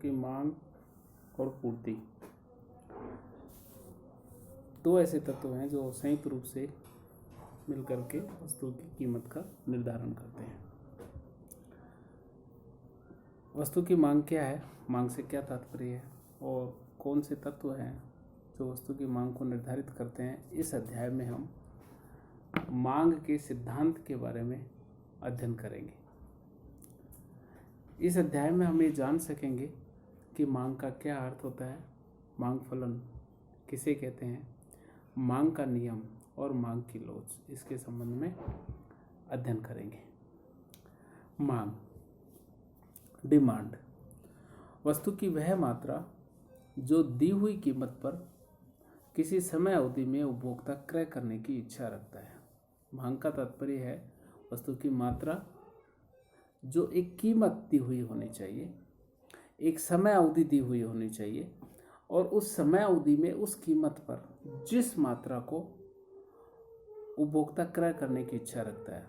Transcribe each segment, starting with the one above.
की मांग और पूर्ति दो ऐसे तत्व हैं जो संयुक्त रूप से मिलकर के वस्तु की कीमत का निर्धारण करते हैं। वस्तु की मांग क्या है, मांग से क्या तात्पर्य है और कौन से तत्व हैं जो वस्तु की मांग को निर्धारित करते हैं, इस अध्याय में हम मांग के सिद्धांत के बारे में अध्ययन करेंगे। इस अध्याय में हम ये जान सकेंगे कि मांग का क्या अर्थ होता है, मांग फलन किसे कहते हैं, मांग का नियम और मांग की लोच, इसके संबंध में अध्ययन करेंगे। मांग, डिमांड, वस्तु की वह मात्रा जो दी हुई कीमत पर किसी समय अवधि में उपभोक्ता क्रय करने की इच्छा रखता है। मांग का तात्पर्य है वस्तु की मात्रा जो एक कीमत दी हुई होनी चाहिए, एक समय अवधि दी हुई होनी चाहिए और उस समय अवधि में उस कीमत पर जिस मात्रा को उपभोक्ता क्रय करने की इच्छा रखता है।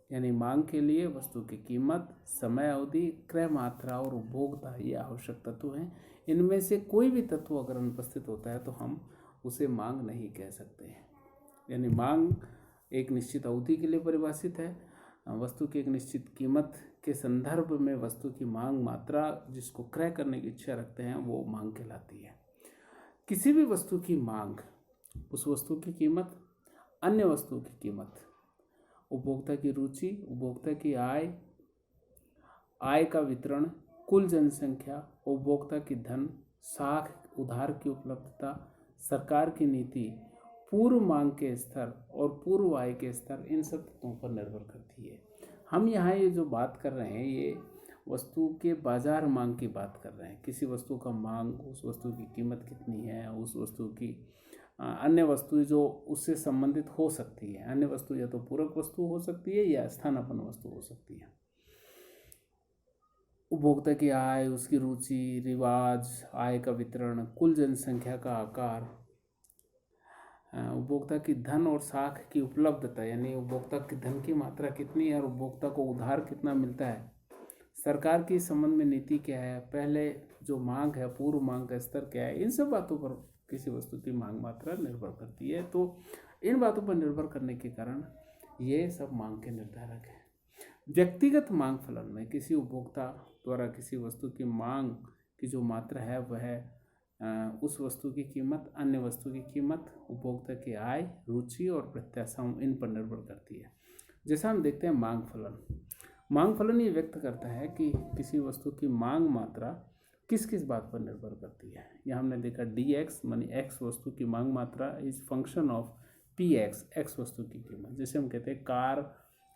यानी मांग के लिए वस्तु की कीमत, समय अवधि, क्रय मात्रा और उपभोक्ता ये आवश्यक तत्व हैं। इनमें से कोई भी तत्व अगर अनुपस्थित होता है तो हम उसे मांग नहीं कह सकते हैं। यानी मांग एक निश्चित अवधि के लिए परिभाषित है। वस्तु की एक निश्चित कीमत के संदर्भ में वस्तु की मांग मात्रा जिसको क्रय करने की इच्छा रखते हैं वो मांग कहलाती है। किसी भी वस्तु की मांग उस वस्तु की कीमत, अन्य वस्तुओं की कीमत, उपभोक्ता की रुचि, उपभोक्ता की आय, आय का वितरण, कुल जनसंख्या, उपभोक्ता की धन, साख, उधार की उपलब्धता, सरकार की नीति, पूर्व मांग के स्तर और पूर्व आय के स्तर, इन सब तत्वों पर निर्भर करती है। हम यहाँ ये जो बात कर रहे हैं ये वस्तु के बाजार मांग की बात कर रहे हैं। किसी वस्तु का मांग, उस वस्तु की कीमत कितनी है, उस वस्तु की अन्य वस्तुएं जो उससे संबंधित हो सकती है। अन्य वस्तु या तो पूरक वस्तु हो सकती है या स्थानापन्न वस्तु हो सकती है। उपभोक्ता की आय, उसकी रुचि, रिवाज, आय का वितरण, कुल जनसंख्या का आकार, उपभोक्ता की धन और साख की उपलब्धता, यानी उपभोक्ता की धन की मात्रा कितनी है और उपभोक्ता को उधार कितना मिलता है, सरकार की संबंध में नीति क्या है, पहले जो मांग है पूर्व मांग का स्तर क्या है, इन सब बातों पर किसी वस्तु की मांग मात्रा निर्भर करती है। तो इन बातों पर निर्भर करने के कारण ये सब मांग के निर्धारक है। व्यक्तिगत मांग फलन में किसी उपभोक्ता द्वारा किसी वस्तु की मांग की जो मात्रा है वह उस वस्तु की कीमत, अन्य वस्तु की कीमत, उपभोक्ता की आय, रुचि और प्रत्याशाओं, इन पर निर्भर करती है। जैसा हम देखते हैं मांग फलन, मांग फलन ये व्यक्त करता है कि किसी वस्तु की मांग मात्रा किस किस बात पर निर्भर करती है। यहाँ हमने देखा dx मानी x वस्तु की मांग मात्रा is function of px, x वस्तु की कीमत। जैसे हम कहते हैं कार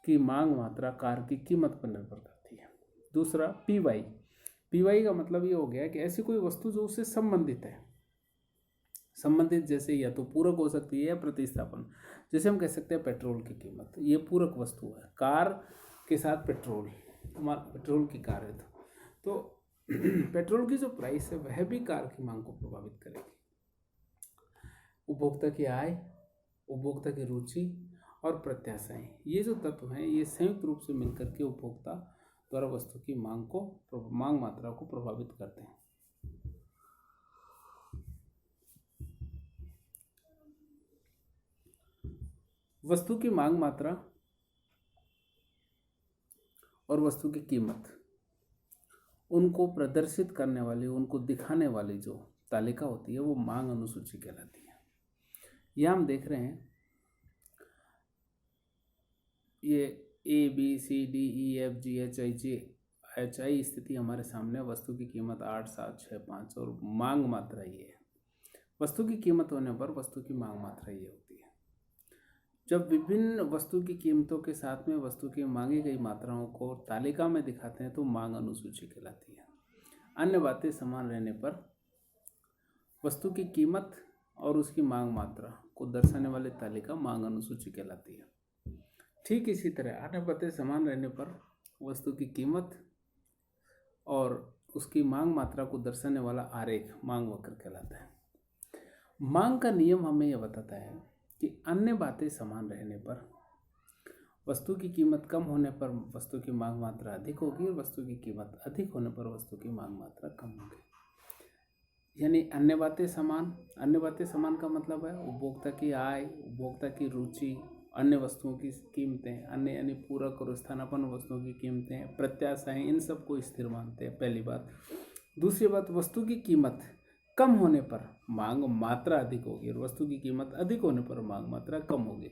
की मांग मात्रा कार की कीमत पर निर्भर करती है। दूसरा py का मतलब ये हो गया कि ऐसी कोई वस्तु जो उससे संबंधित है, संबंधित जैसे या तो पूरक हो सकती है या प्रतिस्थापन। जैसे हम कह सकते हैं पेट्रोल की कीमत, ये पूरक वस्तु है, कार के साथ पेट्रोल, पेट्रोल की कार है तो पेट्रोल की जो प्राइस है वह भी कार की मांग को प्रभावित करेगी। उपभोक्ता की आय, उपभोक्ता की रुचि और प्रत्याशाएं, ये जो तत्व हैं ये संयुक्त रूप से मिलकर के उपभोक्ता द्वारा वस्तु की मांग मात्रा को प्रभावित करते हैं। वस्तु की मांग मात्रा और वस्तु की कीमत, उनको प्रदर्शित करने वाली, उनको दिखाने वाली जो तालिका होती है वो मांग अनुसूची कहलाती है। यह हम देख रहे हैं ये ABCDEFGHIJ स्थिति हमारे सामने। वस्तु की कीमत 8, 7, 6, 5 और मांग मात्रा ये है। वस्तु की कीमत होने पर वस्तु की मांग मात्रा ये होती है। जब विभिन्न वस्तु की कीमतों के साथ में वस्तु की मांगी गई मात्राओं को तालिका में दिखाते हैं तो मांग अनुसूची कहलाती है। अन्य बातें समान रहने पर वस्तु की कीमत और उसकी मांग मात्रा को दर्शाने वाली तालिका मांग अनुसूची कहलाती है। ठीक इसी तरह अन्य बातें समान रहने पर वस्तु की कीमत और उसकी मांग मात्रा को दर्शाने वाला आरेख मांग वक्र कहलाता है। मांग का नियम हमें यह बताता है कि अन्य बातें समान रहने पर वस्तु की कीमत कम होने पर वस्तु की मांग मात्रा अधिक होगी और वस्तु की कीमत अधिक होने पर वस्तु की मांग मात्रा कम होगी। यानी अन्य बातें समान। अन्य बातें समान का मतलब है उपभोक्ता की आय, उपभोक्ता की रुचि, अन्य वस्तुओं की कीमतें, अन्य यानी पूरक और स्थानापन्न वस्तुओं की कीमतें, प्रत्याशाएं, इन सब को स्थिर मानते हैं, पहली बात। दूसरी बात, वस्तु की कीमत कम होने पर मांग मात्रा अधिक होगी और वस्तु की कीमत अधिक होने पर मांग मात्रा कम होगी।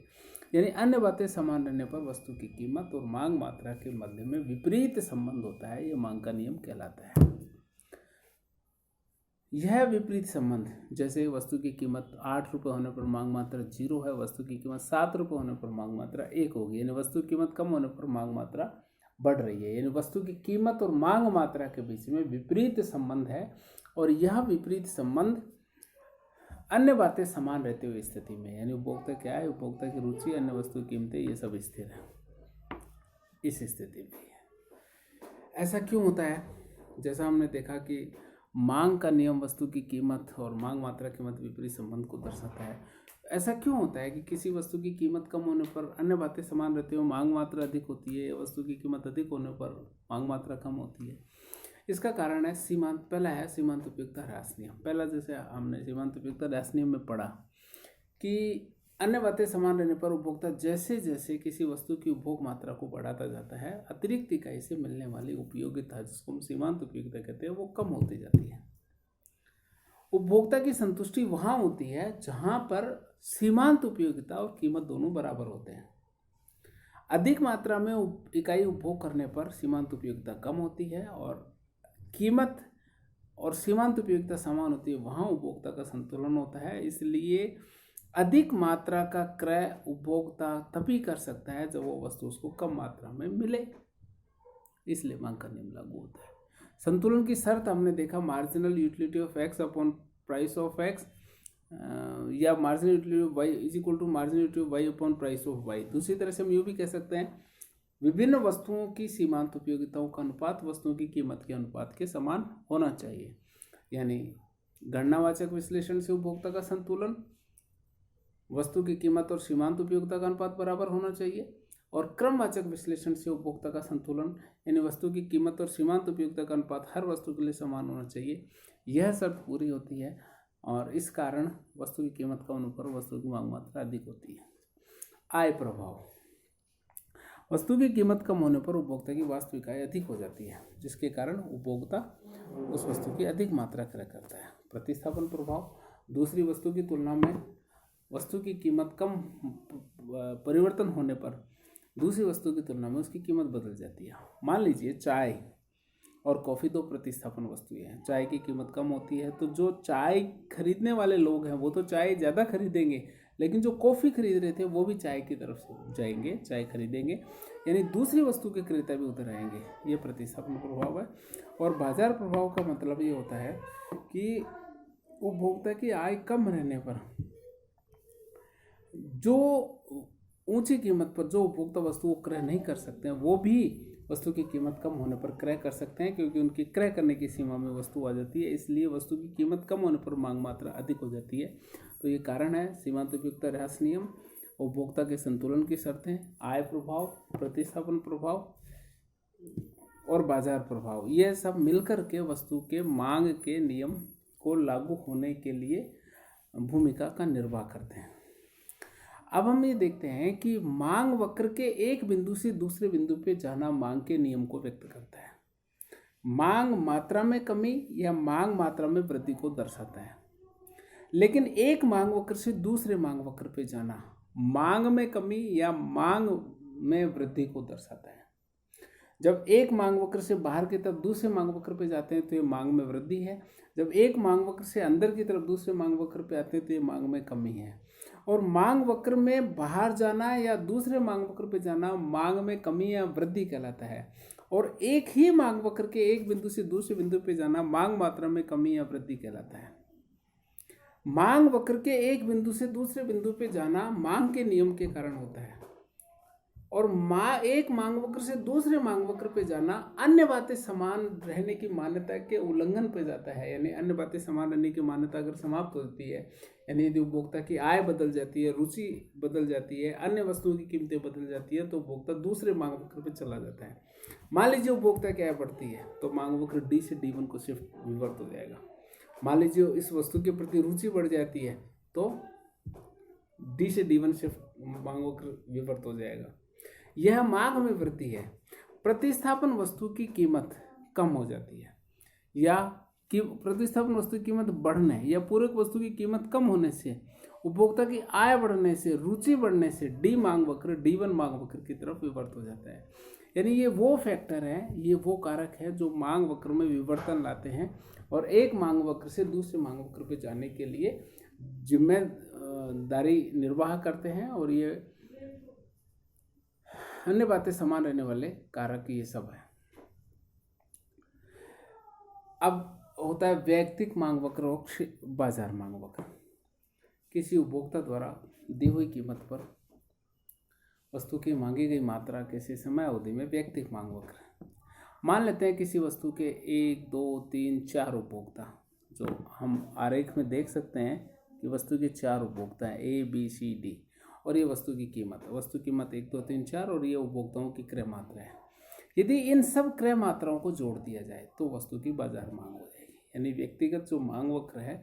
यानी अन्य बातें समान रहने पर वस्तु की कीमत और मांग मात्रा के मध्य में विपरीत संबंध होता है, यह मांग का नियम कहलाता है। यह विपरीत संबंध, जैसे वस्तु की कीमत 8 रुपये होने पर मांग मात्रा 0 है, वस्तु की कीमत 7 रुपये होने पर मांग मात्रा 1 होगी। यानी वस्तु की कीमत कम होने पर मांग मात्रा बढ़ रही है। यानी वस्तु की कीमत और मांग मात्रा के बीच में विपरीत संबंध है और यह विपरीत संबंध अन्य बातें समान रहते हुए स्थिति में, यानी उपभोक्ता क्या है, उपभोक्ता की रुचि, अन्य वस्तु की कीमतें, ये सब स्थिर है इस स्थिति में। ऐसा क्यों होता है? जैसा हमने देखा कि मांग का नियम वस्तु की कीमत और मांग मात्रा के मध्य विपरीत संबंध को दर्शाता है। ऐसा क्यों होता है कि किसी वस्तु की कीमत कम होने पर अन्य बातें समान रहती हुए मांग मात्रा अधिक होती है, वस्तु की कीमत अधिक होने पर मांग मात्रा कम होती है? इसका कारण है सीमांत। पहला है सीमांत उपयोगिता ह्रास नियम। पहला, जैसे हमने सीमांत उपयोगिता ह्रास नियम में पढ़ा कि अन्य बातें समान रहने पर उपभोक्ता जैसे जैसे किसी वस्तु की उपभोग मात्रा को बढ़ाता जाता है, अतिरिक्त इकाई से मिलने वाली उपयोगिता, जिसको हम सीमांत उपयोगिता कहते हैं, वो कम होती जाती है। उपभोक्ता की संतुष्टि वहां होती है जहां पर सीमांत उपयोगिता और कीमत दोनों बराबर होते हैं। अधिक मात्रा में इकाई उपभोग करने पर सीमांत उपयोगिता कम होती है और कीमत और सीमांत उपयोगिता समान होती है, वहां उपभोक्ता का संतुलन होता है। इसलिए अधिक मात्रा का क्रय उपभोक्ता तभी कर सकता है जब वो वस्तु उसको कम मात्रा में मिले, इसलिए मांग का नियम लागू होता है। संतुलन की शर्त हमने देखा marginal utility of X upon price of X, या marginal utility of Y is equal to marginal utility of Y upon price of Y. दूसरी तरह से हम यूँ भी कह सकते हैं विभिन्न वस्तुओं की सीमांत उपयोगिताओं का अनुपात वस्तुओं की कीमत के अनुपात के समान होना चाहिए। यानी गणनावाचक विश्लेषण से उपभोक्ता का संतुलन, वस्तु की कीमत और सीमांत उपयोगिता का अनुपात बराबर होना चाहिए, और क्रमवाचक विश्लेषण से उपभोक्ता का संतुलन यानी वस्तु की कीमत और सीमांत उपयोगिता का अनुपात हर वस्तु के लिए समान होना चाहिए। यह शर्त पूरी होती है और इस कारण वस्तु की कीमत कम होने पर वस्तु की मांग मात्रा अधिक होती है। आय प्रभाव, वस्तु की कीमत कम होने पर उपभोक्ता की वास्तविक आय अधिक हो जाती है, जिसके कारण उपभोक्ता उस वस्तु की अधिक मात्रा क्रय करता है। प्रतिस्थापन प्रभाव, दूसरी वस्तु की तुलना में वस्तु की कीमत कम परिवर्तन होने पर दूसरी वस्तु की तुलना में उसकी कीमत बदल जाती है। मान लीजिए चाय और कॉफ़ी दो प्रतिस्थापन वस्तुएं हैं। चाय की कीमत कम होती है तो जो चाय खरीदने वाले लोग हैं वो तो चाय ज़्यादा खरीदेंगे, लेकिन जो कॉफ़ी खरीद रहे थे वो भी चाय की तरफ से जाएंगे, चाय खरीदेंगे, यानी दूसरी वस्तु के क्रेता भी उधर आएंगे। ये प्रतिस्थापन प्रभाव है। और बाजार प्रभाव का मतलब ये होता है कि उपभोक्ता की आय कम रहने पर जो ऊंची कीमत पर जो उपभोक्ता वस्तु को क्रय नहीं कर सकते हैं वो भी वस्तु की कीमत कम होने पर क्रय कर सकते हैं, क्योंकि उनकी क्रय करने की सीमा में वस्तु आ जाती है। इसलिए वस्तु की कीमत कम होने पर मांग मात्रा अधिक हो जाती है। तो ये कारण है सीमांत उपयोगिता ह्रास नियम, उपभोक्ता के संतुलन की शर्तें, आय प्रभाव, प्रतिस्थापन प्रभाव और बाजार प्रभाव, यह सब मिलकर के वस्तु के मांग के नियम को लागू होने के लिए भूमिका का निर्वाह करते हैं। अब हम ये देखते हैं कि मांग वक्र के एक बिंदु से दूसरे बिंदु पे जाना मांग के नियम को व्यक्त करता है। मांग मात्रा में कमी या मांग मात्रा में वृद्धि को दर्शाता है। लेकिन एक मांग वक्र से दूसरे मांग वक्र पे जाना मांग में कमी या मांग में वृद्धि को दर्शाता है। जब एक मांग वक्र से बाहर की तरफ दूसरे मांग वक्र पे जाते हैं तो ये मांग में वृद्धि है। जब एक मांग वक्र से अंदर की तरफ दूसरे मांग वक्र पे आते हैं तो ये मांग में कमी है। और मांग वक्र में बाहर जाना या दूसरे मांग वक्र पे जाना मांग में कमी या वृद्धि कहलाता है। और एक ही मांग वक्र के एक बिंदु से दूसरे बिंदु पे जाना मांग मात्रा में कमी या वृद्धि कहलाता है। मांग वक्र के एक बिंदु से दूसरे बिंदु पे जाना मांग के नियम के कारण होता है। और एक मांग वक्र से दूसरे मांग वक्र पे जाना अन्य बातें समान रहने की मान्यता के उल्लंघन पे जाता है। यानी अन्य बातें समान रहने की मान्यता अगर समाप्त हो जाती है, यानी यदि उपभोक्ता की आय बदल जाती है, रुचि बदल जाती है, अन्य वस्तुओं की कीमतें बदल जाती है, तो उपभोक्ता दूसरे मांग वक्र पे चला जाता है। मान लीजिए उपभोक्ता की आय बढ़ती है तो मांग वक्र डी से D1 को शिफ्ट विवर्त हो जाएगा। मान लीजिए इस वस्तु के प्रति रुचि बढ़ जाती है तो डी से D1 शिफ्ट मांग वक्र विवर्त हो जाएगा। यह मांग में वृद्धि है। प्रतिस्थापन वस्तु की कीमत कम हो जाती है या कि प्रतिस्थापन वस्तु की कीमत बढ़ने या पूरक वस्तु की कीमत कम होने से, उपभोक्ता की आय बढ़ने से, रुचि बढ़ने से डी मांग वक्र D1 मांग वक्र की तरफ विवर्त हो जाता है। यानी ये वो फैक्टर है, ये वो कारक है जो मांग वक्र में विवर्तन लाते हैं और एक मांग वक्र से दूसरे मांग वक्र पे जाने के लिए जिम्मेदारी निर्वाह करते हैं। और ये अन्य बातें समान रहने वाले कारक ये सब है। अब होता है वैयक्तिक मांग वक्र और बाजार मांग वक्र। किसी उपभोक्ता द्वारा दी हुई कीमत पर वस्तु की मांगी गई मात्रा किसी समय अवधि में वैयक्तिक मांग वक्र। मान लेते हैं किसी वस्तु के 1, 2, 3, 4 उपभोक्ता, जो हम आरेख में देख सकते हैं कि वस्तु के 4 उपभोक्ता हैं A, B, C, D, और ये वस्तु की कीमत है। वस्तु कीमत 1, 2, 3, 4 और ये उपभोक्ताओं की क्रय मात्रा है। यदि इन सब क्रय मात्राओं को जोड़ दिया जाए तो वस्तु की बाजार मांग हो जाएगी। यानी व्यक्तिगत जो मांग वक्र है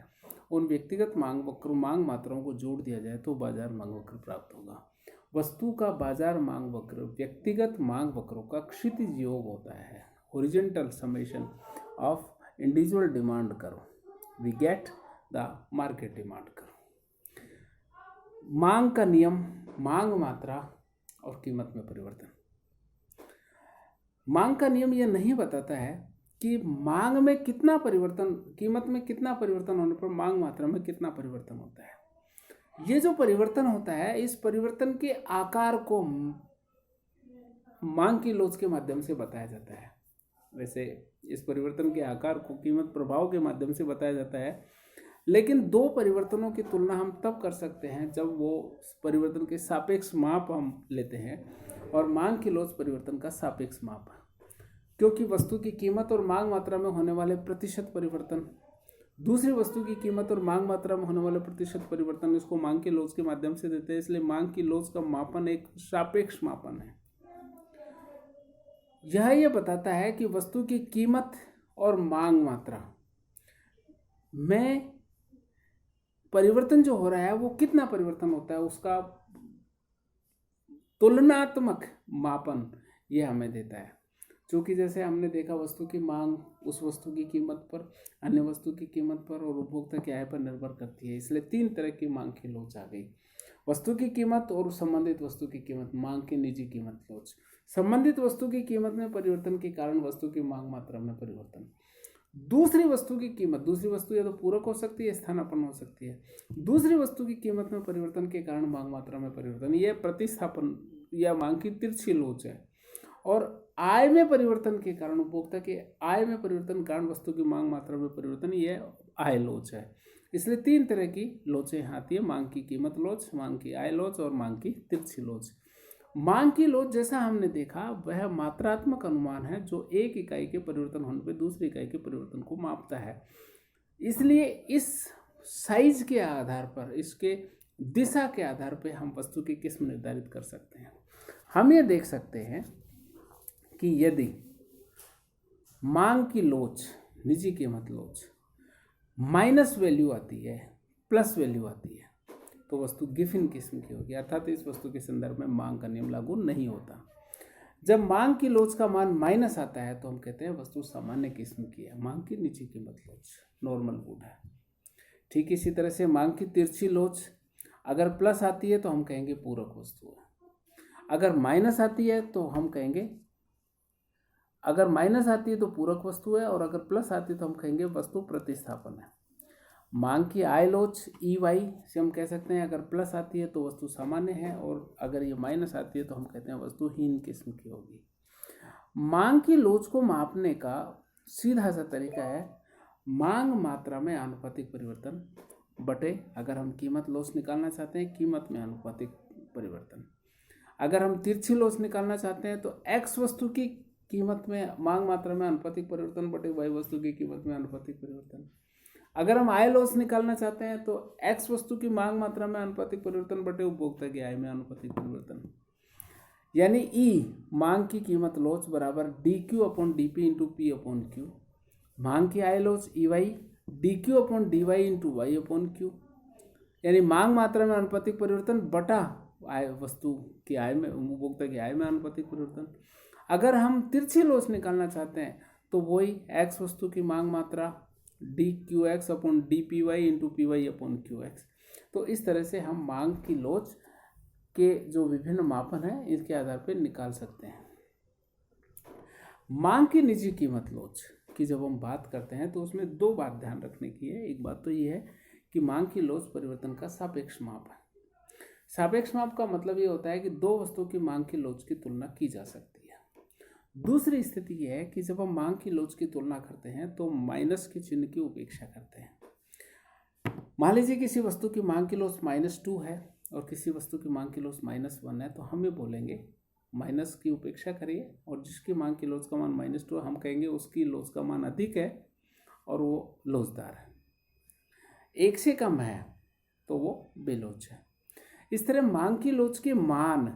उन व्यक्तिगत मांग मात्राओं को जोड़ दिया जाए तो बाजार मांग वक्र प्राप्त होगा। वस्तु का बाजार मांग वक्र व्यक्तिगत मांग वक्रों का क्षितिज योग होता है, horizontal summation of individual demand curve. We get the market demand curve. मांग का नियम, मांग मात्रा और कीमत में परिवर्तन। मांग का नियम यह नहीं बताता है कि मांग में कितना परिवर्तन, कीमत में कितना परिवर्तन होने पर मांग मात्रा में कितना परिवर्तन होता है। ये जो परिवर्तन होता है, इस परिवर्तन के आकार को मांग की लोच के माध्यम से बताया जाता है। वैसे इस परिवर्तन के आकार को कीमत प्रभाव के माध्यम से बताया जाता है, लेकिन दो परिवर्तनों की तुलना हम तब कर सकते हैं जब वो परिवर्तन के सापेक्ष माप हम लेते हैं, और मांग की लोच परिवर्तन का सापेक्ष माप है। क्योंकि वस्तु की कीमत और मांग मात्रा में होने वाले प्रतिशत परिवर्तन, दूसरी वस्तु की कीमत और मांग मात्रा में होने वाले प्रतिशत परिवर्तन, इसको मांग की लोच के माध्यम से देते हैं। इसलिए मांग की लोच का मापन एक सापेक्ष मापन है। यह बताता है कि वस्तु की कीमत और मांग मात्रा में परिवर्तन जो हो रहा है वो कितना परिवर्तन होता है, उसका तुलनात्मक मापन ये हमें देता है। क्योंकि जैसे हमने देखा, वस्तु की मांग उस वस्तु की कीमत पर, अन्य वस्तु की कीमत पर और उपभोक्ता की आय पर निर्भर करती है। इसलिए 3 तरह की मांग की लोच आ गई: वस्तु की कीमत और संबंधित वस्तु की कीमत, मांग की निजी कीमत लोच। संबंधित वस्तु की कीमत में परिवर्तन के कारण वस्तु की मांग मात्रा में परिवर्तन। दूसरी वस्तु की कीमत, दूसरी वस्तु या तो पूरक हो सकती है, स्थानापन्न हो सकती है। दूसरी वस्तु की कीमत में परिवर्तन के कारण मांग मात्रा में परिवर्तन, यह प्रतिस्थापन या मांग की तिरछी लोच है। और आय में परिवर्तन के कारण, उपभोक्ता के आय में परिवर्तन के कारण वस्तु की मांग मात्रा में परिवर्तन, यह आय लोच है। इसलिए 3 तरह की लोचें आती है: मांग की कीमत लोच, मांग की आय लोच और मांग की तिरछी लोच। मांग की लोच जैसा हमने देखा वह मात्रात्मक अनुमान है जो एक इकाई के परिवर्तन होने पर दूसरी इकाई के परिवर्तन को मापता है। इसलिए इस साइज के आधार पर, इसके दिशा के आधार पर हम वस्तु की किस्म निर्धारित कर सकते हैं। हम ये देख सकते हैं कि यदि मांग की लोच, निजी कीमत लोच माइनस वैल्यू आती है, प्लस वैल्यू आती है, तो वस्तु गिफिन किस्म की होगी, अर्थात इस वस्तु के संदर्भ में मांग का नियम लागू नहीं होता। जब मांग की लोच का मान माइनस आता है तो हम कहते हैं वस्तु सामान्य किस्म की है, मांग की निजी कीमत लोच नॉर्मल गुड है। ठीक इसी तरह से मांग की तिरछी लोच अगर प्लस आती है तो हम कहेंगे पूरक वस्तु है। अगर माइनस आती है तो हम कहेंगे, अगर माइनस आती है तो पूरक वस्तु है, और अगर प्लस आती है तो हम कहेंगे वस्तु प्रतिस्थापन है। मांग की आय लोच EY से हम कह सकते हैं, अगर प्लस आती है तो वस्तु सामान्य है, और अगर ये माइनस आती है तो हम कहते हैं वस्तु हीन किस्म की होगी। मांग की लोच को मापने का सीधा सा तरीका है मांग मात्रा में आनुपातिक परिवर्तन बटे, अगर हम कीमत लोच निकालना चाहते हैं, कीमत में आनुपातिक परिवर्तन। अगर हम तिरछी लोच निकालना चाहते हैं तो एक्स वस्तु की कीमत में मांग मात्रा में अनुपातिक परिवर्तन बटे वाई वस्तु की कीमत में अनुपातिक परिवर्तन। अगर हम आय लॉस निकालना चाहते हैं तो एक्स वस्तु की मांग मात्रा में अनुपातिक परिवर्तन बटे उपभोक्ता की आय में अनुपातिक परिवर्तन। यानी ई मांग की कीमत लॉस बराबर D Q upon D P into P upon Q. मांग की आय लॉस E Y D Q upon D Y into Y upon Q. यानी मांग मात्रा में अनुपातिक परिवर्तन बटा आय वस्तु की आय में उपभोक्ता की आय में अनुपातिक परिवर्तन। अगर हम तिरछी लॉस निकालना चाहते हैं तो वही एक्स वस्तु की मांग मात्रा D Q X upon D P Y into P Y upon Q X. तो इस तरह से हम मांग की लोच के जो विभिन्न मापन हैं इसके आधार पर निकाल सकते हैं। मांग की निजी कीमत लोच की जब हम बात करते हैं तो उसमें दो बात ध्यान रखने की है। एक बात तो ये है कि मांग की लोच परिवर्तन का सापेक्ष माप है। सापेक्ष माप का मतलब ये होता है कि दो वस्तुओं की मांग की लोच की तुलना की जा सकती है। दूसरी स्थिति यह है कि जब हम मांग की लोच की तुलना करते हैं तो माइनस के चिन्ह की उपेक्षा करते हैं। मान लीजिए किसी वस्तु की मांग की लोच -2 है और किसी वस्तु की मांग की लोच -1 है, तो हम ये बोलेंगे माइनस की उपेक्षा करिए और जिसकी मांग की लोच का मान -2 हम कहेंगे उसकी लोच का मान अधिक है और वो लोचदार है। 1 से कम है तो वो बेलोच है। इस तरह मांग की लोच के मान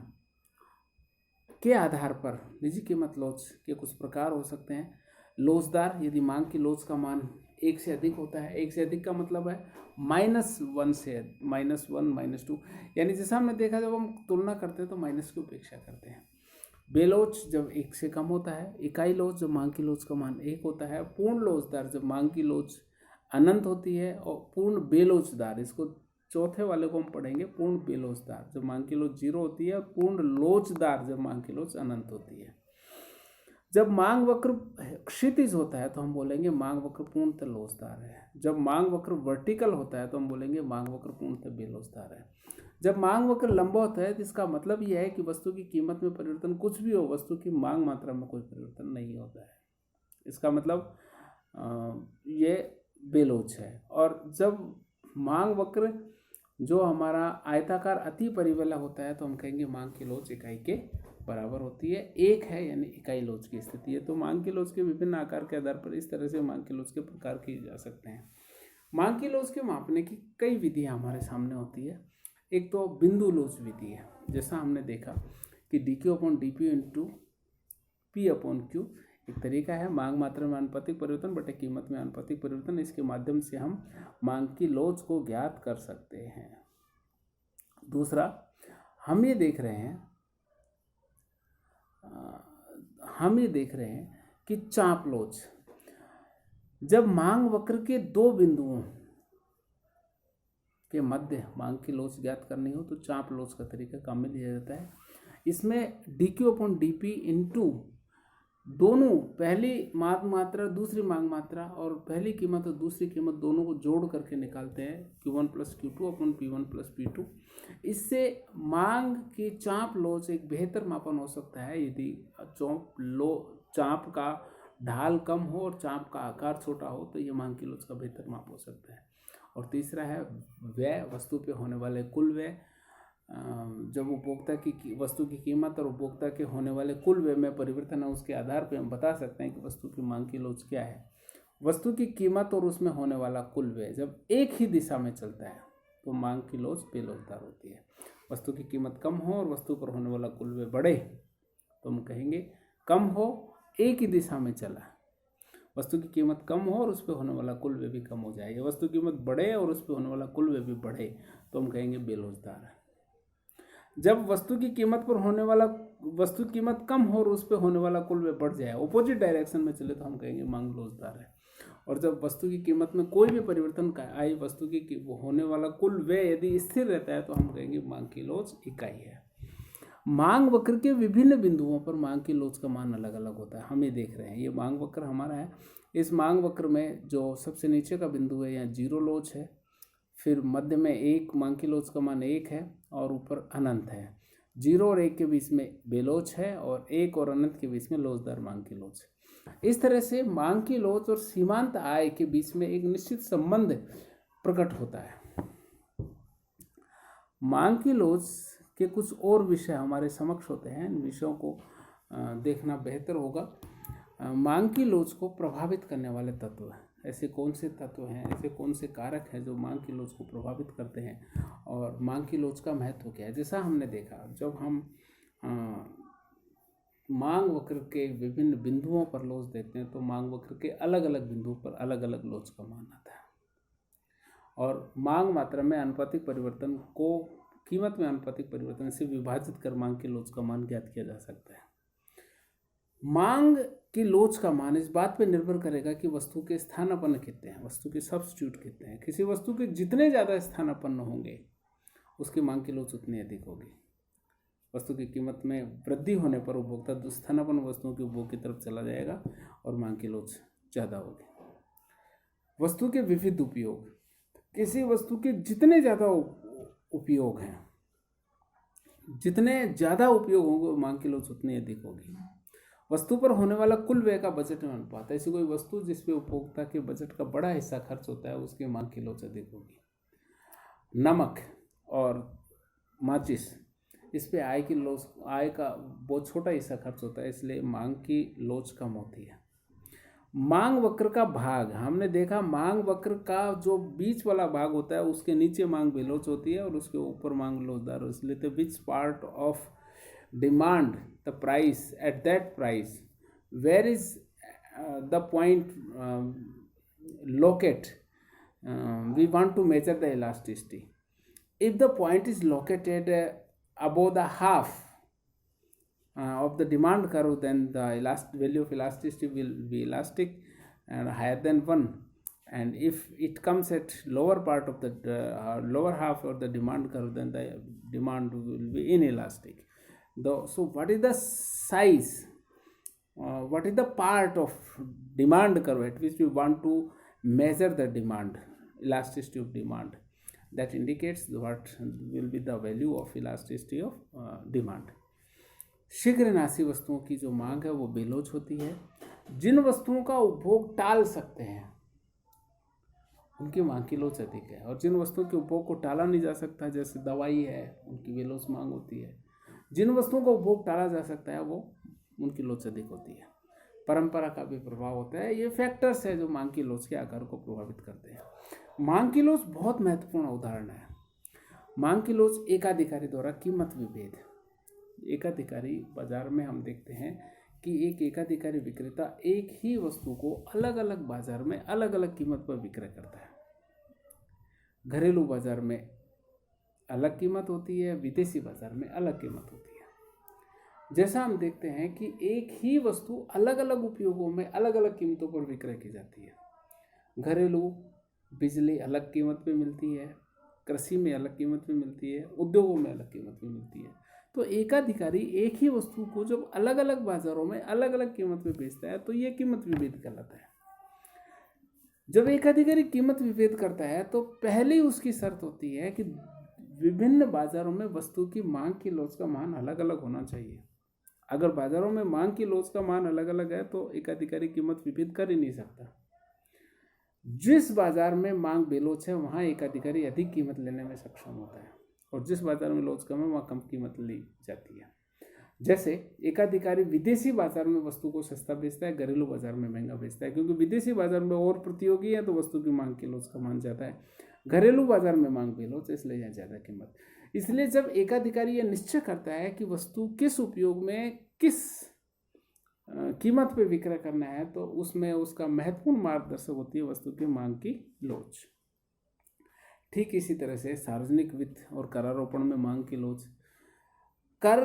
के आधार पर निजी कीमत लोच के कुछ प्रकार हो सकते हैं। लोचदार यदि मांग की लोच का मान 1 से अधिक होता है। 1 से अधिक का मतलब है -1 से -1 -2, यानी जैसा हमने देखा जब हम तुलना करते हैं तो माइनस की उपेक्षा करते हैं। बेलोच जब 1 से कम होता है। इकाई लोच जब मांग की लोच का मान 1 होता है। पूर्ण लोचदार जब मांग की लोच अनंत होती है। और पूर्ण बेलोचदार, इसको चौथे वाले को हम पढ़ेंगे, पूर्ण बेलोचदार जब मांग की लोच 0 होती है। और पूर्ण लोचदार जब मांग की लोच अनंत होती है। जब मांग वक्र क्षितिज होता है तो हम बोलेंगे मांग वक्र पूर्णतः लोचदार है। जब मांग वक्र वर्टिकल होता है तो हम बोलेंगे मांग वक्र पूर्णतः बेलोचदार है। जब मांग वक्र लंबा होता है तो इसका मतलब यह है कि वस्तु की कीमत में परिवर्तन कुछ भी हो, वस्तु की मांग मात्रा में कोई परिवर्तन नहीं होता है। इसका मतलब ये बेलोच है। और जब मांग वक्र जो हमारा आयताकार अति परिवलय होता है तो हम कहेंगे मांग की लोच इकाई के बराबर होती है। 1 है यानी इकाई लोच की स्थिति है। तो मांग की लोच के विभिन्न आकार के आधार पर इस तरह से मांग की लोच के प्रकार किए जा सकते हैं। मांग की लोच के मापने की कई विधियां हमारे सामने होती है। एक तो बिंदु लोच विधि है, जैसा हमने देखा कि D Q upon D P into P upon Q एक तरीका है। मांग मात्रा में अनुपातिक परिवर्तन बटे कीमत में अनुपातिक परिवर्तन, इसके माध्यम से हम मांग की लोच को ज्ञात कर सकते हैं। दूसरा हम ये देख रहे हैं कि चाप लोच, जब मांग वक्र के दो बिंदुओं के मध्य मांग की लोच ज्ञात करनी हो तो चाप लोच का तरीका काम में लिया जाता है। इसमें D Q upon D P into दोनों, पहली मांग मात्रा दूसरी मांग मात्रा और पहली कीमत और दूसरी कीमत दोनों को जोड़ करके निकालते हैं Q1 plus Q2 upon P1 plus P2। इससे मांग की चाप लोच एक बेहतर मापन हो सकता है यदि चाप का ढाल कम हो और चाप का आकार छोटा हो तो ये मांग की लोच का बेहतर माप हो सकता है। और तीसरा है व्यय, वस्तु पे होने वाले कुल व्यय। जब उपभोक्ता की वस्तु की कीमत और उपभोक्ता के होने वाले कुल व्यय में परिवर्तन है उसके आधार पर हम बता सकते हैं कि वस्तु की मांग की लोच क्या है। वस्तु की कीमत और उसमें होने वाला कुल व्यय जब एक ही दिशा में चलता है तो मांग की लोच बेलोचदार होती है। वस्तु की कीमत कम हो और वस्तु पर होने वाला कुल व्यय बढ़े तो हम कहेंगे कम हो, एक ही दिशा में चला। वस्तु की कीमत कम हो और उस पर होने वाला कुल व्यय भी कम हो जाए, या वस्तु की कीमत बढ़े और उस पर होने वाला कुल व्यय भी बढ़े तो हम कहेंगे बेलोचदार है। जब वस्तु की कीमत कम हो और उस पर होने वाला कुल व्यय बढ़ जाए, ऑपोजिट डायरेक्शन में चले तो हम कहेंगे मांग लोचदार है। और जब वस्तु की कीमत में कोई भी परिवर्तन आए, वस्तु की होने वाला कुल व्यय यदि स्थिर रहता है तो हम कहेंगे मांग की लोच इकाई है। मांग वक्र के विभिन्न बिंदुओं पर मांग की लोच का मान अलग अलग होता है। हम ये देख रहे हैं, ये मांग वक्र हमारा है। इस मांग वक्र में जो सबसे नीचे का बिंदु है यहाँ 0 लोच है, फिर मध्य में 1, मांग की लोच का मान 1 है और ऊपर अनंत है। 0 और 1 के बीच में बेलोच है और 1 और अनंत के बीच में लोचदार मांग की लोच। इस तरह से मांग की लोच और सीमांत आय के बीच में एक निश्चित संबंध प्रकट होता है। मांग की लोच के कुछ और विषय हमारे समक्ष होते हैं। इन विषयों को देखना बेहतर होगा। मांग की लोच को प्रभावित करने वाले तत्व, ऐसे कौन से तत्व हैं, ऐसे कौन से कारक हैं जो मांग की लोच को प्रभावित करते हैं, और मांग की लोच का महत्व क्या है। जैसा हमने देखा, जब हम मांग वक्र के विभिन्न बिंदुओं पर लोच देखते हैं तो मांग वक्र के अलग अलग बिंदुओं पर अलग अलग लोच का मान आता है, और मांग मात्रा में आनुपातिक परिवर्तन को कीमत में आनुपातिक परिवर्तन से विभाजित कर मांग की लोच का मान ज्ञात किया जा सकता है। मांग की लोच का मान इस बात पर निर्भर करेगा कि वस्तु के स्थानापन्न कितने हैं, वस्तु के सब्स्टिट्यूट कितने हैं। किसी वस्तु के जितने ज़्यादा स्थानापन्न होंगे उसकी मांग की लोच उतनी अधिक होगी। वस्तु की कीमत में वृद्धि होने पर उपभोक्ता स्थानापन्न वस्तुओं के उपभोग की तरफ चला जाएगा और मांग की लोच ज़्यादा होगी। वस्तु के विविध उपयोग, किसी वस्तु के जितने ज़्यादा उपयोग हैं, जितने ज़्यादा उपयोग होंगे मांग की लोच उतनी अधिक होगी। वस्तु पर होने वाला कुल व्यय का बजट में अनुपात, ऐसी कोई वस्तु जिसपे उपभोक्ता के बजट का बड़ा हिस्सा खर्च होता है उसकी मांग की लोच अधिक होगी। नमक और माचिस, इस पे आय का बहुत छोटा हिस्सा खर्च होता है, इसलिए मांग की लोच कम होती है। मांग वक्र का भाग, हमने देखा मांग वक्र का जो बीच वाला भाग होता है उसके नीचे मांग बेलोच होती है और उसके ऊपर मांग लोचदार हो, इसलिए तो which part of demand the price at that price, where is the point locate, we want to measure the elasticity. If the point is located above the half of the demand curve, then the value of elasticity will be elastic and higher than 1. And if it comes at lower part of the lower half of the demand curve, then the demand will be inelastic. So what is the size, what is the part of demand curve at which we want to measure the demand, elasticity of demand? That indicates what will be the value of elasticity of demand. शीघ्रनाशी वस्तुओं की जो मांग है वो बेलोच होती है। जिन वस्तुओं का उपभोग टाल सकते हैं उनकी मांग की लोच अधिक है, और जिन वस्तुओं के उपभोग को टाला नहीं जा सकता जैसे दवाई है उनकी बेलोच मांग होती है। जिन वस्तुओं का उपभोग टाला जा सकता है वो उनकी लोच अधिक होती है। परंपरा का भी प्रभाव होता है। ये फैक्टर्स है जो मांग की लोच के आकार को प्रभावित करते हैं। मांग की लोच बहुत महत्वपूर्ण उदाहरण है। मांग की लोच एकाधिकारी द्वारा कीमत विभेद। एकाधिकारी बाजार में हम देखते हैं कि एक एकाधिकारी विक्रेता एक ही वस्तु को अलग अलग बाजार में अलग अलग कीमत पर विक्रय करता है। घरेलू बाजार में अलग कीमत होती है, विदेशी बाजार में अलग कीमत होती है। जैसा हम देखते हैं कि एक ही वस्तु अलग अलग उपयोगों में अलग अलग कीमतों पर विक्रय की जाती है। घरेलू बिजली अलग कीमत पे मिलती है, कृषि में अलग कीमत पे मिलती है, उद्योगों में अलग कीमत पे मिलती है। तो एकाधिकारी एक ही वस्तु को जब अलग अलग बाजारों में अलग अलग कीमत पे बेचता है तो ये कीमत विभेद कहलाता है। जब एकाधिकारी कीमत विभेद करता है तो पहली उसकी शर्त होती है कि विभिन्न बाजारों में वस्तु की मांग की लोच का मान अलग अलग होना चाहिए। अगर बाजारों में मांग की लोच का मान अलग अलग है तो एकाधिकारी कीमत विभेद कर ही नहीं सकता। जिस बाजार में मांग बेलोच है वहाँ एकाधिकारी अधिक कीमत लेने में सक्षम होता है, और जिस बाजार में लोच कम है वहाँ कम कीमत ली जाती है। जैसे एकाधिकारी विदेशी बाजार में वस्तु को सस्ता बेचता है, घरेलू बाजार में महंगा बेचता है, क्योंकि विदेशी बाजार में और प्रतियोगी है तो वस्तु की मांग की लोच का मान ज़्यादा है। घरेलू बाजार में मांग बेलोच, इसलिए यहाँ ज़्यादा कीमत। इसलिए जब एकाधिकारी यह निश्चय करता है कि वस्तु किस उपयोग में किस कीमत पे विक्रय करना है तो उसमें उसका महत्वपूर्ण मार्गदर्शक होती है वस्तु की मांग की लोच। ठीक इसी तरह से सार्वजनिक वित्त और करारोपण में मांग की लोच। कर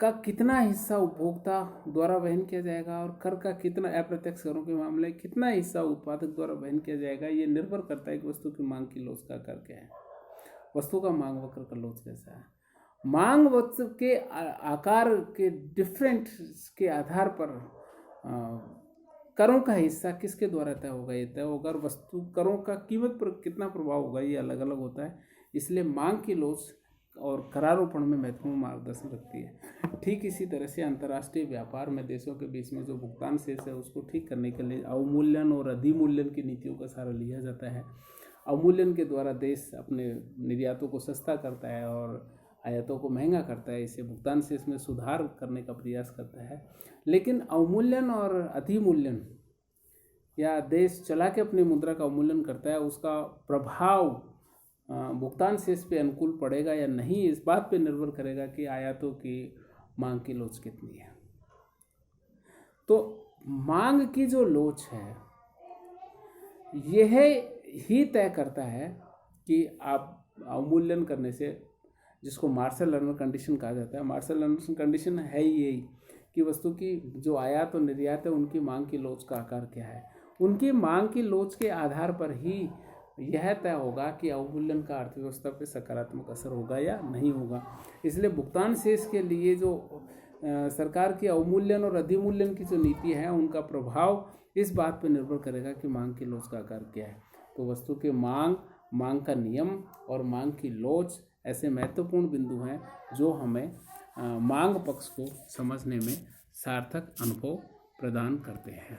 का कितना हिस्सा उपभोक्ता द्वारा वहन किया जाएगा और कर का कितना, अप्रत्यक्ष करों के मामले कितना हिस्सा उत्पादक द्वारा वहन किया जाएगा, ये निर्भर करता है कि वस्तु की मांग की लोच का कर क्या है, वस्तु का मांग वक्र का लोच कैसा है। मांग वक्र के आकार के डिफरेंट के आधार पर करों का हिस्सा किसके द्वारा तय होगा, ये तय होगा, और वस्तु करों का कीमत पर कितना प्रभाव होगा ये अलग अलग होता है। इसलिए मांग की लोच और करारोपण में महत्वपूर्ण मार्गदर्शन रखती है। ठीक इसी तरह से अंतर्राष्ट्रीय व्यापार में देशों के बीच में जो भुगतान शेष है उसको ठीक करने के लिए अवमूल्यन और अधिमूल्यन की नीतियों का सहारा लिया जाता है। अवमूल्यन के द्वारा देश अपने निर्यातों को सस्ता करता है और आयातों को महंगा करता है, इसे भुगतान से इसमें सुधार करने का प्रयास करता है। लेकिन अवमूल्यन और अधिमूल्यन या देश चला के अपनी मुद्रा का अवमूल्यन करता है, उसका प्रभाव भुगतान शेष पे अनुकूल पड़ेगा या नहीं, इस बात पे निर्भर करेगा कि आयातों की मांग की लोच कितनी है। तो मांग की जो लोच है यह ही तय करता है कि आप अवमूल्यन करने से, जिसको मार्शल लर्नर कंडीशन कहा जाता है, मार्शल लर्नर कंडीशन है ही यही कि वस्तु की जो आयात और निर्यात है उनकी मांग की लोच का आकार क्या है। उनकी मांग की लोच के आधार पर ही यह तय होगा कि अवमूल्यन का अर्थव्यवस्था पे सकारात्मक असर होगा या नहीं होगा। इसलिए भुगतान शेष के लिए जो सरकार की अवमूल्यन और अधिमूल्यन की जो नीति है उनका प्रभाव इस बात पर निर्भर करेगा कि मांग की लोच का आकार क्या है। तो वस्तु के मांग का नियम और मांग की लोच ऐसे महत्वपूर्ण बिंदु हैं जो हमें मांग पक्ष को समझने में सार्थक अनुभव प्रदान करते हैं।